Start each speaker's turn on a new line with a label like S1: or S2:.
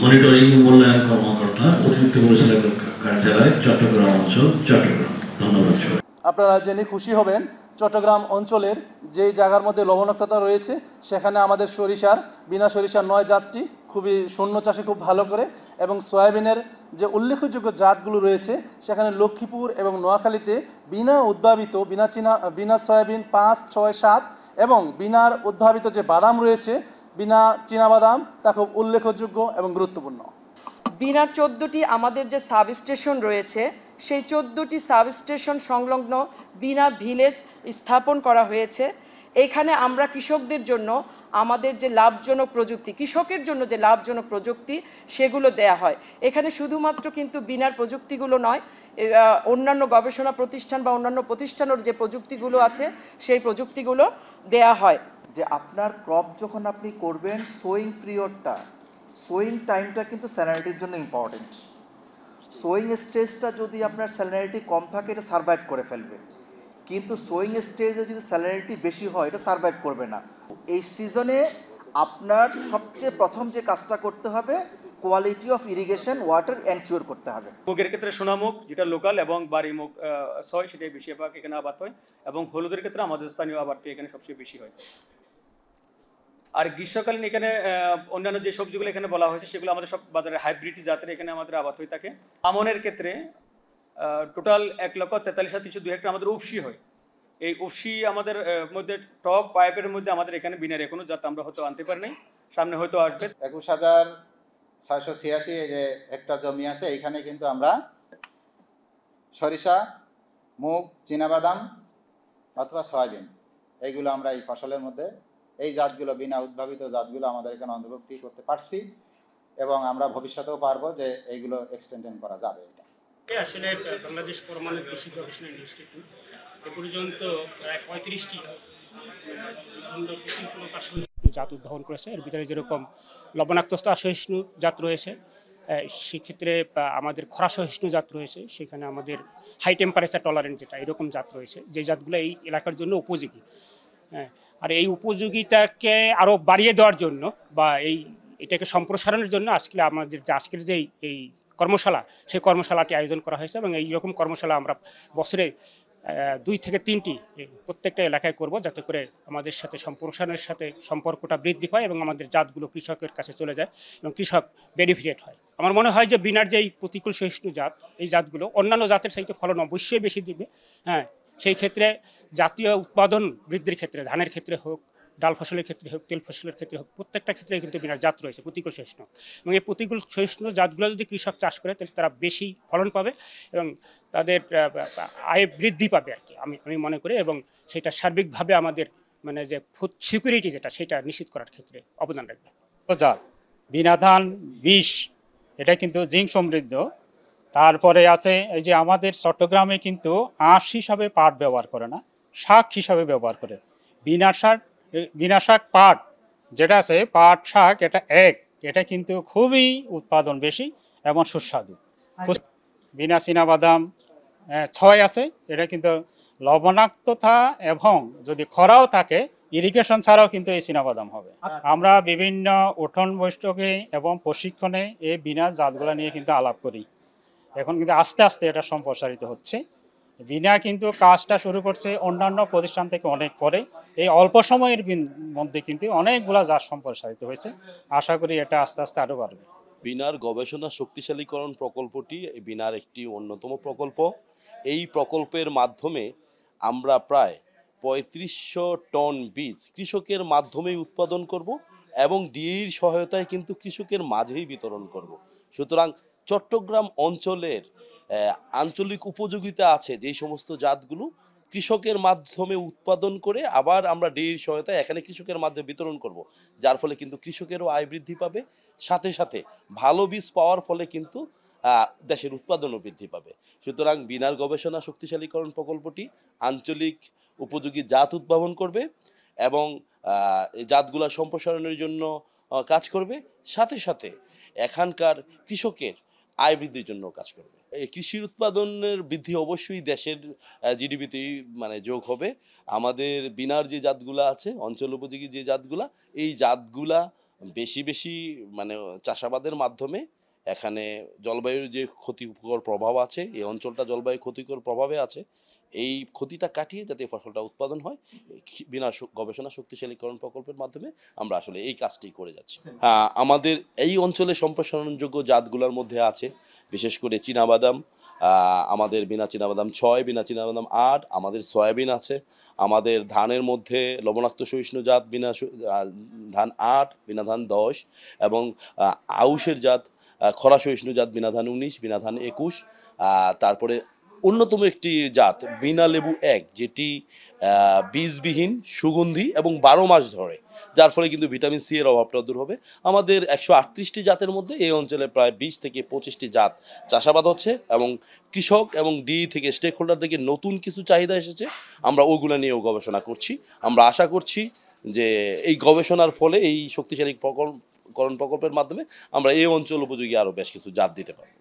S1: Monitoring মূল্যায়ন কর্মকর্তা, অতিরিক্ত পরিচালক কার্যালয়, চট্টগ্রাম অঞ্চল, চট্টগ্রাম। ধন্যবাদ সবাই।
S2: আপনারা জেনে খুশি হবেন চট্টগ্রাম অঞ্চলের যেই জায়গার মধ্যে লবণাক্ততা রয়েছে সেখানে আমাদের বিনা সরিষার 9 জাতটি খুবই শূন্য চাষে খুব ভালো করে, এবং সয়াবিনের যে উল্লেখযোগ্য জাতগুলো রয়েছে সেখানে লক্ষ্মীপুর এবং নোয়াখালীতে বিনা উদ্ভাবিত বিনা সয়াবিন 5, 6, 7 এবং বিনার উদ্ভাবিত যে বাদাম রয়েছে বিনা চীনাবাদাম তা খুব উল্লেখযোগ্য এবং গুরুত্বপূর্ণ।
S3: বিনার 14টি আমাদের যে সাবস্টেশন রয়েছে সেই 14টি সাবস্টেশন সংলগ্ন বিনা ভিলেজ স্থাপন করা হয়েছে। এখানে আমরা কৃষকদের জন্য আমাদের যে লাভজনক প্রযুক্তি, কৃষকের জন্য যে লাভজনক প্রযুক্তি সেগুলো দেয়া হয়। এখানে শুধুমাত্র কিন্তু বিনার প্রযুক্তিগুলো নয়, অন্যান্য গবেষণা প্রতিষ্ঠান বা অন্যান্য প্রতিষ্ঠানের যে প্রযুক্তিগুলো আছে সেই প্রযুক্তিগুলো দেয়া হয়।
S4: যে আপনার ক্রপ যখন আপনি করবেন সোয়িং পিরিয়ডটা, সোয়িং টাইমটা কিন্তু স্যালারিটির জন্য ইম্পর্টেন্ট। সোয়িং স্টেজটা যদি আপনার স্যালারিটি কম থাকে এটা সারভাইভ করে ফেলবে, কিন্তু সোয়িং স্টেজে যদি স্যালারিটি বেশি হয় এটা সারভাইভ করবে না। এই সিজনে আপনার সবচেয়ে প্রথম যে কাজটা করতে হবে quality of irrigation water ensure করতে হবে।
S5: মুগের ক্ষেত্রে সোনামুগ যেটা লোকাল এবং বাড়ি মুগ সয় সেটাই বেশিরভাগ এখানে আবাদ হয়, এবং হলুদের ক্ষেত্রে আমাদের স্থানীয় আবাদটি এখানে সবচেয়ে বেশি হয়। আর গ্রীষ্মকালীন এখানে অন্যান্য যে সবজিগুলো এখানে বলা হয়েছে সেগুলো আমাদের সব বাজারে হাইব্রিড জাতের এখানে আমাদের আবাদ হয়ে থাকে। আমনের ক্ষেত্রে টোটাল 1,43,302 হেক্টর আমাদের উপসি হয়। এই উপসি আমাদের মধ্যে টপ পাইপের মধ্যে আমাদের এখানে বিনার এখনো জাত আমরা হয়তো আনতে পারি নাই, সামনে হয়তো আসবে।
S6: 21,686 যে হেক্টর জমি আছে এইখানে কিন্তু আমরা সরিষা, মুগ, চীনাবাদাম অথবা সয়াবিন এইগুলো আমরা এই ফসলের মধ্যে এই জাতগুলো বিনা উদ্ভাবিত জাতগুলো আমাদের এখানে অন্তর্ভুক্তি করতে পারছি, এবং আমরা ভবিষ্যতেও পারবো যে এইগুলো এক্সটেনশন করা যাবে।
S7: এটা আসলে বাংলাদেশ পরমাণু কৃষি গবেষণা ইনস্টিটিউট এ পর্যন্ত প্রায় 35টি জাত উদ্ভাবন করেছে। এর ভিতরে যেরকম লবণাক্ততা সহিষ্ণু জাত রয়েছে, সেক্ষেত্রে আমাদের খরা সহিষ্ণু জাত রয়েছে, সেখানে আমাদের হাই টেম্পারেচার টলারেন্ট যেটা এরকম জাত রয়েছে, যে জাতগুলো এই এলাকার জন্য উপযোগী। হ্যাঁ, আর এই উপযোগিতাকে আরও বাড়িয়ে দেওয়ার জন্য বা এটাকে সম্প্রসারণের জন্য আজকের যে এই কর্মশালা, সেই কর্মশালাটি আয়োজন করা হয়েছে, এবং এইরকম কর্মশালা আমরা বছরে 2 থেকে 3টি প্রত্যেকটা এলাকায় করব, যাতে করে আমাদের সাথে সম্প্রসারণের সাথে সম্পর্কটা বৃদ্ধি পায় এবং আমাদের জাতগুলো কৃষকের কাছে চলে যায় এবং কৃষক বেনিফিটেড হয়। আমার মনে হয় যে বিনার যে এই প্রতিকূল সহিষ্ণু জাত, এই জাতগুলো অন্যান্য জাতের চাইতে ফলন অবশ্যই বেশি দিবে। হ্যাঁ, সেই ক্ষেত্রে জাতীয় উৎপাদন বৃদ্ধির ক্ষেত্রে, ধানের ক্ষেত্রে হোক, ডাল ফসলের ক্ষেত্রে হোক, তেল ফসলের ক্ষেত্রে হোক, প্রত্যেকটা ক্ষেত্রে কিন্তু বিনার জাত রয়েছে প্রতিকূল সহিষ্ণু, এবং এই প্রতিকূল সহিষ্ণু জাতগুলো যদি কৃষক চাষ করে তাহলে তারা বেশি ফলন পাবে এবং তাদের আয় বৃদ্ধি পাবে আর কি, আমি মনে করি, এবং সেটা সার্বিকভাবে আমাদের মানে যে ফুড সিকিউরিটি যেটা সেটা নিশ্চিত করার ক্ষেত্রে অবদান রাখবে।
S8: জাত বিনা ধান 20, এটা কিন্তু জিঙ্ক সমৃদ্ধ। তারপরে আছে এই যে আমাদের চট্টগ্রামে কিন্তু আঁশ হিসাবে পাট ব্যবহার করে না, শাক হিসাবে ব্যবহার করে। বিনা শাক পাট যেটা আছে, পাট শাক এটা কিন্তু খুবই উৎপাদন বেশি এবং সুস্বাদু। বিনা চীনাবাদাম 6 আছে, এটা কিন্তু লবণাক্ততা এবং যদি খরাও থাকে ইরিগেশন ছাড়াও কিন্তু এই চীনাবাদাম হবে। আমরা বিভিন্ন উঠোন বৈঠকে এবং প্রশিক্ষণে এই বিনা জাতগুলো নিয়ে কিন্তু আলাপ করি। এখন কিন্তু আস্তে আস্তে এটা সম্প্রসারিত হচ্ছে। বিনা কিন্তু কাজটা শুরু করছে অন্যান্য প্রতিষ্ঠান থেকে অনেক পরে, এই অল্প সময়ের মধ্যে কিন্তু অনেকগুলা জাত সম্প্রসারিত হয়েছে। আশা করি এটা আস্তে আস্তে আরও বাড়বে।
S9: বিনার গবেষণা শক্তিশালীকরণ প্রকল্পটি বিনার একটি অন্যতম প্রকল্প। এই প্রকল্পের মাধ্যমে আমরা প্রায় 3500 টন বীজ কৃষকের মাধ্যমেই উৎপাদন করব এবং ডিএর সহায়তায় কিন্তু কৃষকের মাঝেই বিতরণ করব। সুতরাং চট্টগ্রাম অঞ্চলের আঞ্চলিক উপযোগিতা আছে যেই সমস্ত জাতগুলো কৃষকের মাধ্যমে উৎপাদন করে আবার আমরা ডিএর সহায়তায় এখানে কৃষকের মাধ্যমে বিতরণ করব, যার ফলে কিন্তু কৃষকেরও আয় বৃদ্ধি পাবে, সাথে সাথে ভালো বীজ পাওয়ার ফলে কিন্তু দেশের উৎপাদনও বৃদ্ধি পাবে। সুতরাং বিনার গবেষণা শক্তিশালীকরণ প্রকল্পটি আঞ্চলিক উপযোগী জাত উদ্ভাবন করবে এবং জাতগুলা সম্প্রসারণের জন্য কাজ করবে, সাথে সাথে এখানকার কৃষকের আয় বৃদ্ধির জন্য কাজ করবে। এই কৃষির উৎপাদনের বৃদ্ধি অবশ্যই দেশের জিডিপিতেই মানে যোগ হবে। আমাদের বিনার যে জাতগুলা আছে, অঞ্চল উপযোগী যে জাতগুলা, এই জাতগুলা বেশি বেশি মানে চাষাবাদের মাধ্যমে এখানে জলবায়ুর যে ক্ষতিকর প্রভাব আছে, এই অঞ্চলটা জলবায়ু ক্ষতিকর প্রভাবে আছে, এই ক্ষতিটা কাটিয়ে যাতে ফসলটা উৎপাদন হয়, বিনা গবেষণা শক্তিশালীকরণ প্রকল্পের মাধ্যমে আমরা আসলে এই কাজটি করে যাচ্ছি। আমাদের এই অঞ্চলে সম্প্রসারণযোগ্য জাতগুলোর মধ্যে আছে বিশেষ করে চীনাবাদাম, আমাদের বিনা চীনাবাদাম 6, বিনা চীনাবাদাম 8, আমাদের সয়াবিন আছে, আমাদের ধানের মধ্যে লবণাক্ত সহিষ্ণু জাত বিনা ধান 8, বিনা ধান 10 এবং আউশের জাত খরা সহিষ্ণু জাত বিনা ধান 19, বিনা ধান 21, তারপরে অন্যতম একটি জাত বিনা লেবু 1, যেটি বীজবিহীন, সুগন্ধি এবং 12 মাস ধরে, যার ফলে কিন্তু ভিটামিন সি এর অভাবটা দূর হবে। আমাদের 138টি জাতের মধ্যে এই অঞ্চলে প্রায় 20 থেকে 25টি জাত চাষাবাদ হচ্ছে এবং কৃষক এবং ডি থেকে স্টেক হোল্ডার থেকে নতুন কিছু চাহিদা এসেছে, আমরা ওইগুলো নিয়েও গবেষণা করছি। আমরা আশা করছি যে এই গবেষণার ফলে এই শক্তিশালীকরণ প্রকল্পের মাধ্যমে আমরা এই অঞ্চল উপযোগী আরও বেশ কিছু জাত দিতে পারব।